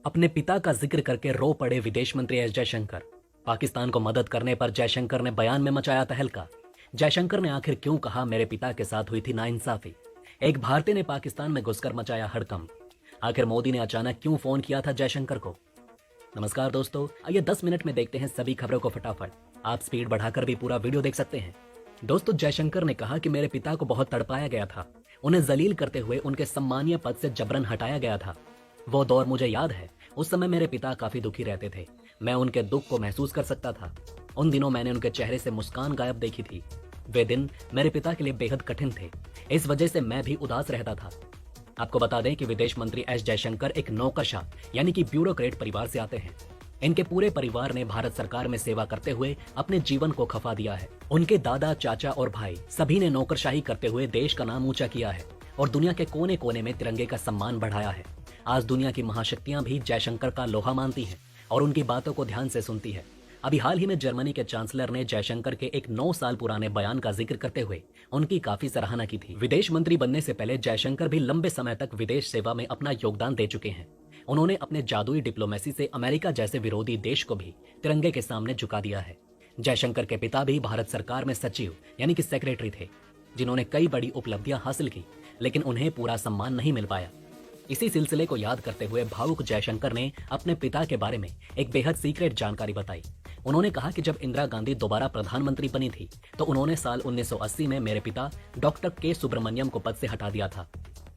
अपने पिता का जिक्र करके रो पड़े विदेश मंत्री एस जयशंकर। पाकिस्तान को मदद करने पर जयशंकर ने बयान में मचाया तहलका। जयशंकर ने आखिर क्यों कहा मेरे पिता के साथ हुई थी नाइंसाफी। एक भारतीय ने पाकिस्तान में घुसकर मचाया हड़कंप। आखिर मोदी ने अचानक क्यों फोन किया था जयशंकर को। नमस्कार दोस्तों, आइए 10 मिनट में देखते हैं सभी खबरों को फटाफट। आप स्पीड बढ़ाकर भी पूरा वीडियो देख सकते हैं। दोस्तों, जयशंकर ने कहा कि मेरे पिता को बहुत तड़पाया गया था, उन्हें जलील करते हुए उनके सम्मानीय पद से जबरन हटाया गया था। वो दौर मुझे याद है। उस समय मेरे पिता काफी दुखी रहते थे। मैं उनके दुख को महसूस कर सकता था। उन दिनों मैंने उनके चेहरे से मुस्कान गायब देखी थी। वे दिन मेरे पिता के लिए बेहद कठिन थे। इस वजह से मैं भी उदास रहता था। आपको बता दें कि विदेश मंत्री एस जयशंकर एक नौकरशाह यानी कि ब्यूरोक्रेट परिवार से आते हैं। इनके पूरे परिवार ने भारत सरकार में सेवा करते हुए अपने जीवन को खपा दिया है। उनके दादा, चाचा और भाई सभी ने नौकरशाही करते हुए देश का नाम ऊंचा किया है और दुनिया के कोने कोने में तिरंगे का सम्मान बढ़ाया है। आज दुनिया की महाशक्तियां भी जयशंकर का लोहा मानती हैं और उनकी बातों को ध्यान से सुनती है। अभी हाल ही में जर्मनी के चांसलर ने जयशंकर के एक 9 साल पुराने बयान का जिक्र करते हुए उनकी काफी सराहना की थी। विदेश मंत्री बनने से पहले जयशंकर भी लंबे समय तक विदेश सेवा में अपना योगदान दे चुके हैं। उन्होंने अपने जादुई डिप्लोमेसी से अमेरिका जैसे विरोधी देश को भी तिरंगे के सामने झुका दिया है। जयशंकर के पिता भी भारत सरकार में सचिव यानी कि सेक्रेटरी थे, जिन्होंने कई बड़ी उपलब्धियां हासिल की, लेकिन उन्हें पूरा सम्मान नहीं मिल पाया। इसी सिलसिले को याद करते हुए भावुक जयशंकर ने अपने पिता के बारे में एक बेहद सीक्रेट जानकारी बताई। उन्होंने कहा कि जब इंदिरा गांधी दोबारा प्रधानमंत्री बनी थी तो उन्होंने साल 1980 में मेरे पिता डॉक्टर के सुब्रमण्यम को पद से हटा दिया था।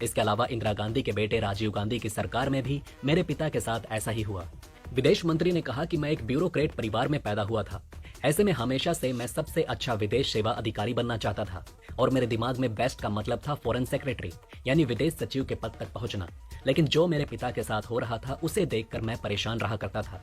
इसके अलावा इंदिरा गांधी के बेटे राजीव गांधी की सरकार में भी मेरे पिता के साथ ऐसा ही हुआ। विदेश मंत्री ने कहा कि मैं एक ब्यूरोक्रेट परिवार में पैदा हुआ था। ऐसे में हमेशा से मैं सबसे अच्छा विदेश सेवा अधिकारी बनना चाहता था और मेरे दिमाग में बेस्ट का मतलब था फॉरेन सेक्रेटरी यानी विदेश सचिव के पद तक पहुंचना। लेकिन जो मेरे पिता के साथ हो रहा था उसे देखकर मैं परेशान रहा करता था।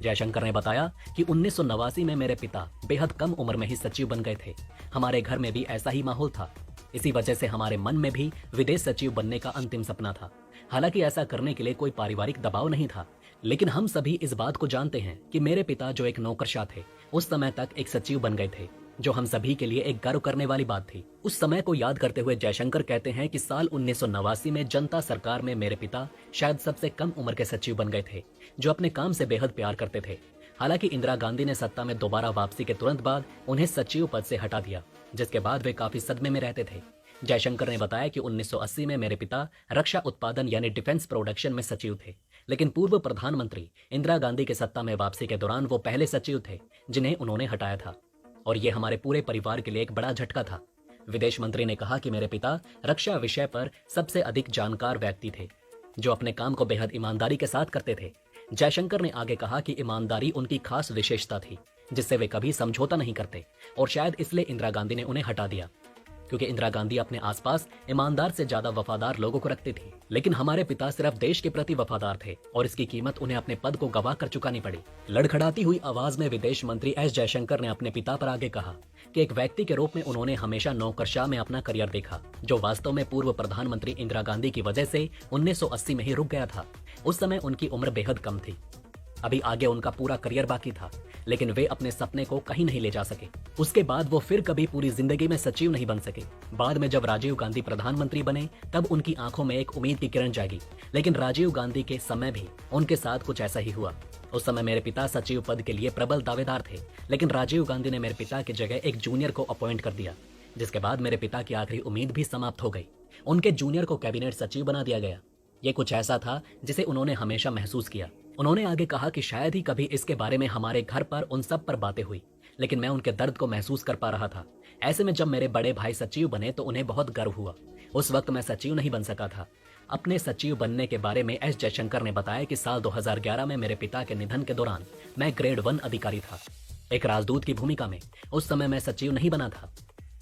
जयशंकर ने बताया कि 1989 में मेरे पिता बेहद कम उम्र में ही सचिव बन गए थे। हमारे घर में भी ऐसा ही माहौल था। इसी वजह से हमारे मन में भी विदेश सचिव बनने का अंतिम सपना था। हालांकि ऐसा करने के लिए कोई पारिवारिक दबाव नहीं था, लेकिन हम सभी इस बात को जानते हैं कि मेरे पिता जो एक नौकरशाह थे उस समय तक एक सचिव बन गए थे, जो हम सभी के लिए एक गर्व करने वाली बात थी। उस समय को याद करते हुए जयशंकर कहते हैं कि साल 1989 में जनता सरकार में मेरे पिता शायद सबसे कम उम्र के सचिव बन गए थे, जो अपने काम से बेहद प्यार करते थे। हालांकि इंदिरा गांधी ने सत्ता में दोबारा वापसी के तुरंत बाद उन्हें सचिव पद से हटा दिया, जिसके बाद वे काफी सदमे में रहते थे। जयशंकर ने बताया कि 1980 में मेरे पिता रक्षा उत्पादन यानी डिफेंस प्रोडक्शन में सचिव थे, लेकिन पूर्व प्रधानमंत्री इंदिरा गांधी के सत्ता में वापसी के दौरान वो पहले सचिव थे जिन्हें उन्होंने हटाया था, और ये हमारे पूरे परिवार के लिए एक बड़ा झटका था। विदेश मंत्री ने कहा कि मेरे पिता रक्षा विषय पर सबसे अधिक जानकार व्यक्ति थे, जो अपने काम को बेहद ईमानदारी के साथ करते थे। जयशंकर ने आगे कहा कि ईमानदारी उनकी खास विशेषता थी, जिससे वे कभी समझौता नहीं करते, और शायद इसलिए इंदिरा गांधी ने उन्हें हटा दिया, क्योंकि इंदिरा गांधी अपने आसपास ईमानदार से ज्यादा वफादार लोगों को रखती थी। लेकिन हमारे पिता सिर्फ देश के प्रति वफादार थे और इसकी कीमत उन्हें अपने पद को गवा कर चुकानी पड़ी। लड़खड़ाती हुई आवाज में विदेश मंत्री एस जयशंकर ने अपने पिता पर आगे कहा कि एक व्यक्ति के रूप में उन्होंने हमेशा नौकरशाह में अपना करियर देखा, जो वास्तव में पूर्व प्रधानमंत्री इंदिरा गांधी की वजह से 1980 में ही रुक गया था। उस समय उनकी उम्र बेहद कम थी। अभी आगे उनका पूरा करियर बाकी था, लेकिन वे अपने सपने को कहीं नहीं ले जा सके। उसके बाद वो फिर कभी पूरी जिंदगी में सचिव नहीं बन सके। बाद में जब राजीव गांधी प्रधानमंत्री बने तब उनकी आंखों में एक उम्मीद की किरण जागी, लेकिन राजीव गांधी के समय भी उनके साथ कुछ ऐसा ही हुआ। उस समय मेरे पिता सचिव पद के लिए प्रबल दावेदार थे, लेकिन राजीव गांधी ने मेरे पिता की जगह एक जूनियर को अपॉइंट कर दिया, जिसके बाद मेरे पिता की आखिरी उम्मीद भी समाप्त हो गई। उनके जूनियर को कैबिनेट सचिव बना दिया गया। ये कुछ ऐसा था जिसे उन्होंने हमेशा महसूस किया। उन्होंने आगे कहा कि शायद ही कभी इसके बारे में हमारे घर पर उन सब पर बातें हुई, लेकिन मैं उनके दर्द को महसूस कर पा रहा था। ऐसे में जब मेरे बड़े भाई सचिव बने तो उन्हें बहुत गर्व हुआ। उस वक्त मैं सचिव नहीं बन सका था। अपने सचिव बनने के बारे में एस जयशंकर ने बताया कि साल 2011 में मेरे पिता के निधन के दौरान मैं ग्रेड 1 अधिकारी था, एक राजदूत की भूमिका में। उस समय मैं सचिव नहीं बना था।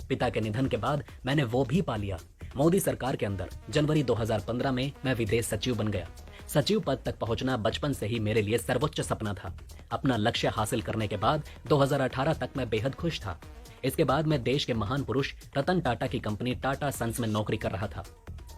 पिता के निधन के बाद मैंने वो भी पा लिया। मोदी सरकार के अंदर जनवरी 2015 में मैं विदेश सचिव बन गया। सचिव पद तक पहुंचना बचपन से ही मेरे लिए सर्वोच्च सपना था। अपना लक्ष्य हासिल करने के बाद 2018 तक मैं बेहद खुश था। इसके बाद मैं देश के महान पुरुष रतन टाटा की कंपनी टाटा सन्स में नौकरी कर रहा था।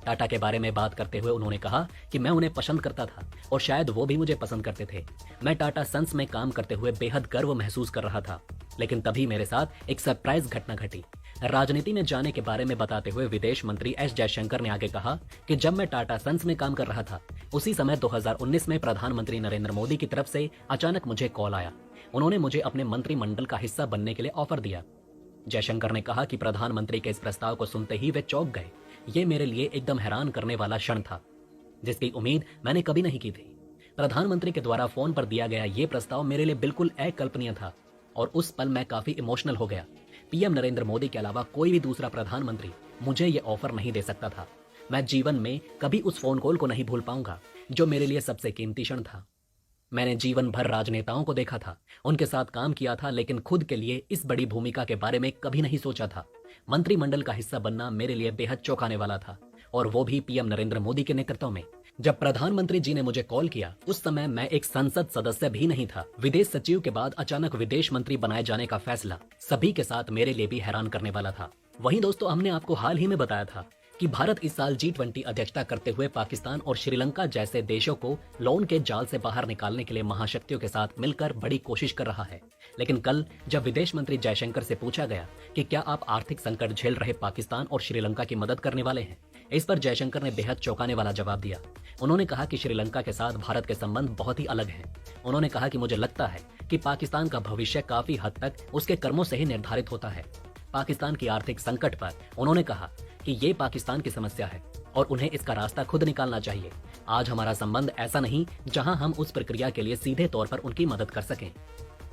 टाटा के बारे में बात करते हुए उन्होंने कहा कि मैं उन्हें पसंद करता था और शायद वो भी मुझे पसंद करते थे। मैं टाटा सन्स में काम करते हुए बेहद गर्व महसूस कर रहा था, लेकिन तभी मेरे साथ एक सरप्राइज घटना घटी। राजनीति में जाने के बारे में बताते हुए विदेश मंत्री एस जयशंकर ने आगे कहा कि जब मैं टाटा सन्स में काम कर रहा था उसी समय 2019 में प्रधानमंत्री नरेंद्र मोदी की तरफ से अचानक मुझे कॉल आया। उन्होंने मुझे अपने मंत्रिमंडल का हिस्सा बनने के लिए ऑफर दिया। जयशंकर ने कहा कि प्रधानमंत्री के इस प्रस्ताव को सुनते ही वे चौंक गए। ये मेरे लिए एकदम हैरान करने वाला क्षण था जिसकी उम्मीद मैंने कभी नहीं की थी। प्रधानमंत्री के द्वारा फोन पर दिया गया ये प्रस्ताव मेरे लिए बिल्कुल अकल्पनीय था और उस पल मैं काफी इमोशनल हो गया। पीएम नरेंद्र मोदी के अलावा कोई भी दूसरा प्रधानमंत्री मुझे ये ऑफर नहीं दे सकता था। मैं जीवन में कभी उस फोन कॉल को नहीं भूल पाऊंगा जो मेरे लिए सबसे कीमती क्षण था। मैंने जीवन भर राजनेताओं को देखा था, उनके साथ काम किया था, लेकिन खुद के लिए इस बड़ी भूमिका के बारे में कभी नहीं सोचा था। मंत्रिमंडल का हिस्सा बनना मेरे लिए बेहद चौंकाने वाला था और वो भी पीएम नरेंद्र मोदी के नेतृत्व में। जब प्रधानमंत्री जी ने मुझे कॉल किया उस समय मैं एक संसद सदस्य भी नहीं था। विदेश सचिव के बाद अचानक विदेश मंत्री बनाए जाने का फैसला सभी के साथ मेरे लिए भी हैरान करने वाला था। वहीं दोस्तों, हमने आपको हाल ही में बताया था कि भारत इस साल G20 अध्यक्षता करते हुए पाकिस्तान और श्रीलंका जैसे देशों को लोन के जाल से बाहर निकालने के लिए महाशक्तियों के साथ मिलकर बड़ी कोशिश कर रहा है। लेकिन कल जब विदेश मंत्री जयशंकर से पूछा गया कि क्या आप आर्थिक संकट झेल रहे पाकिस्तान और श्रीलंका की मदद करने वाले हैं, इस पर जयशंकर ने बेहद चौंकाने वाला जवाब दिया। उन्होंने कहा कि श्रीलंका के साथ भारत के संबंध बहुत ही अलग हैं। उन्होंने कहा कि मुझे लगता है कि पाकिस्तान का भविष्य काफी हद तक उसके कर्मों से ही निर्धारित होता है। पाकिस्तान की आर्थिक संकट पर उन्होंने कहा कि ये पाकिस्तान की समस्या है और उन्हें इसका रास्ता खुद निकालना चाहिए। आज हमारा संबंध ऐसा नहीं जहां हम उस प्रक्रिया के लिए सीधे तौर पर उनकी मदद कर सकें।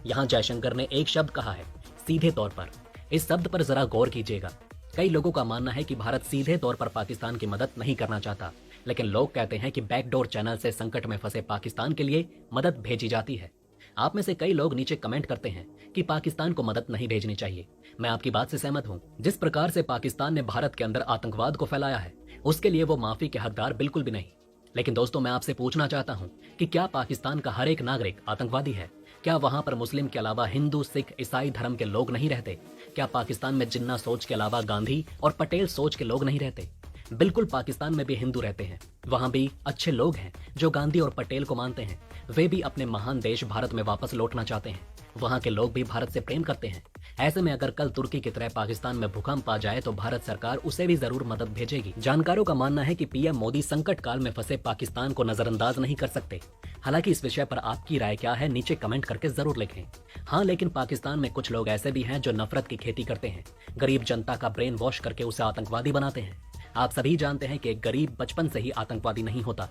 यहाँ जयशंकर ने एक शब्द कहा है, सीधे तौर पर। इस शब्द पर जरा गौर कीजिएगा। कई लोगों का मानना है कि भारत सीधे तौर पर पाकिस्तान की मदद नहीं करना चाहता, लेकिन लोग कहते हैं कि बैकडोर चैनल से संकट में फंसे पाकिस्तान के लिए मदद भेजी जाती है। आप में से कई लोग नीचे कमेंट करते हैं कि पाकिस्तान को मदद नहीं भेजनी चाहिए। मैं आपकी बात से सहमत हूं। जिस प्रकार से पाकिस्तान ने भारत के अंदर आतंकवाद को फैलाया है उसके लिए वो माफी के हकदार बिल्कुल भी नहीं। लेकिन दोस्तों, मैं आपसे पूछना चाहता हूं कि क्या पाकिस्तान का हर एक नागरिक आतंकवादी है? क्या वहां पर मुस्लिम के अलावा हिंदू, सिख, ईसाई धर्म के लोग नहीं रहते? क्या पाकिस्तान में जिन्ना सोच के अलावा गांधी और पटेल सोच के लोग नहीं रहते? बिल्कुल, पाकिस्तान में भी हिंदू रहते हैं। वहां भी अच्छे लोग हैं जो गांधी और पटेल को मानते हैं। वे भी अपने महान देश भारत में वापस लौटना चाहते हैं। वहां के लोग भी भारत से प्रेम करते हैं। ऐसे में अगर कल तुर्की की तरह पाकिस्तान में भूकंप आ जाए तो भारत सरकार उसे भी जरूर मदद भेजेगी। जानकारों का मानना है कि पीएम मोदी संकट काल में फंसे पाकिस्तान को नजरअंदाज नहीं कर सकते। हालांकि इस विषय पर आपकी राय क्या है, नीचे कमेंट करके जरूर लिखें। हाँ, लेकिन पाकिस्तान में कुछ लोग ऐसे भी हैं जो नफरत की खेती करते हैं, गरीब जनता का ब्रेन वॉश करके उसे आतंकवादी बनाते हैं। आप सभी जानते हैं कि एक गरीब बचपन से ही आतंकवादी नहीं होता।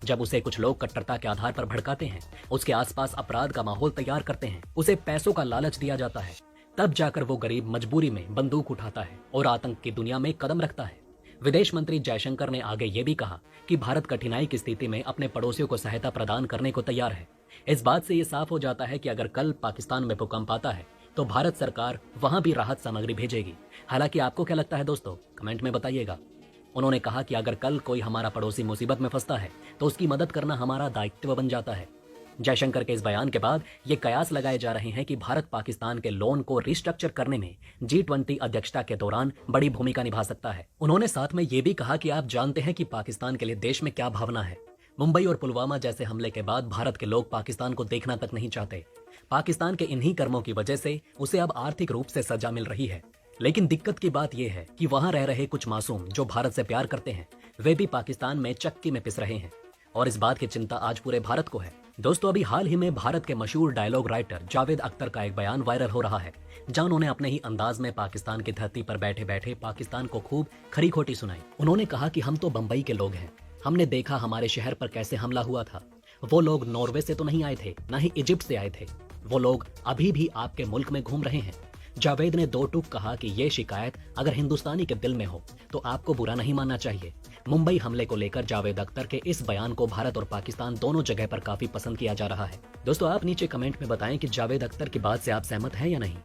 जब उसे कुछ लोग कट्टरता के आधार पर भड़काते हैं, उसके आसपास अपराध का माहौल तैयार करते हैं, उसे पैसों का लालच दिया जाता है, तब जाकर वो गरीब मजबूरी में बंदूक उठाता है और आतंक की दुनिया में कदम रखता है। विदेश मंत्री जयशंकर ने आगे ये भी कहा कि भारत कठिनाई की स्थिति में अपने पड़ोसियों को सहायता प्रदान करने को तैयार है। इस बात से ये साफ हो जाता है कि अगर कल पाकिस्तान में भूकंप आता है तो भारत सरकार वहां भी राहत सामग्री भेजेगी। हालांकि आपको क्या लगता है दोस्तों, कमेंट में बताइएगा। उन्होंने कहा कि अगर कल कोई हमारा पड़ोसी मुसीबत में फंसता है तो उसकी मदद करना हमारा दायित्व बन जाता है। जयशंकर के इस बयान के बाद ये कयास लगाए जा रहे हैं कि भारत पाकिस्तान के लोन को रिस्ट्रक्चर करने में G20 अध्यक्षता के दौरान बड़ी भूमिका निभा सकता है। उन्होंने साथ में ये भी कहा कि आप जानते हैं कि पाकिस्तान के लिए देश में क्या भावना है। मुंबई और पुलवामा जैसे हमले के बाद भारत के लोग पाकिस्तान को देखना तक नहीं चाहते। पाकिस्तान के इन्हीं कर्मों की वजह से उसे अब आर्थिक रूप से सजा मिल रही है। लेकिन दिक्कत की बात यह है कि वहां रह रहे कुछ मासूम जो भारत से प्यार करते हैं, वे भी पाकिस्तान में चक्की में पिस रहे हैं और इस बात की चिंता आज पूरे भारत को है। दोस्तों, अभी हाल ही में भारत के मशहूर डायलॉग राइटर जावेद अख्तर का एक बयान वायरल हो रहा है, जहां उन्होंने अपने ही अंदाज में पाकिस्तान की धरती पर बैठे बैठे पाकिस्तान को खूब खरी खोटी सुनाई। उन्होंने कहा कि हम तो बंबई के लोग हैं, हमने देखा हमारे शहर पर कैसे हमला हुआ था। वो लोग नॉर्वे से तो नहीं आए थे, न ही इजिप्ट से आए थे। वो लोग अभी भी आपके मुल्क में घूम रहे हैं। जावेद ने दो टूक कहा कि ये शिकायत अगर हिंदुस्तानी के दिल में हो तो आपको बुरा नहीं मानना चाहिए। मुंबई हमले को लेकर जावेद अख्तर के इस बयान को भारत और पाकिस्तान दोनों जगह पर काफी पसंद किया जा रहा है। दोस्तों, आप नीचे कमेंट में बताएं कि जावेद अख्तर की बात से आप सहमत हैं या नहीं।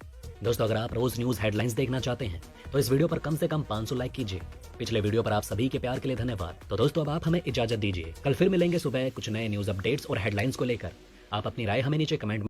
दोस्तों, अगर आप रोज न्यूज हेडलाइंस देखना चाहते हैं तो इस वीडियो पर कम से कम 500 लाइक कीजिए। पिछले वीडियो पर आप सभी के प्यार के लिए धन्यवाद। तो दोस्तों, अब आप हमें इजाजत दीजिए। कल फिर मिलेंगे सुबह कुछ नए न्यूज अपडेट्स और हेडलाइंस को लेकर। आप अपनी राय हमें नीचे कमेंट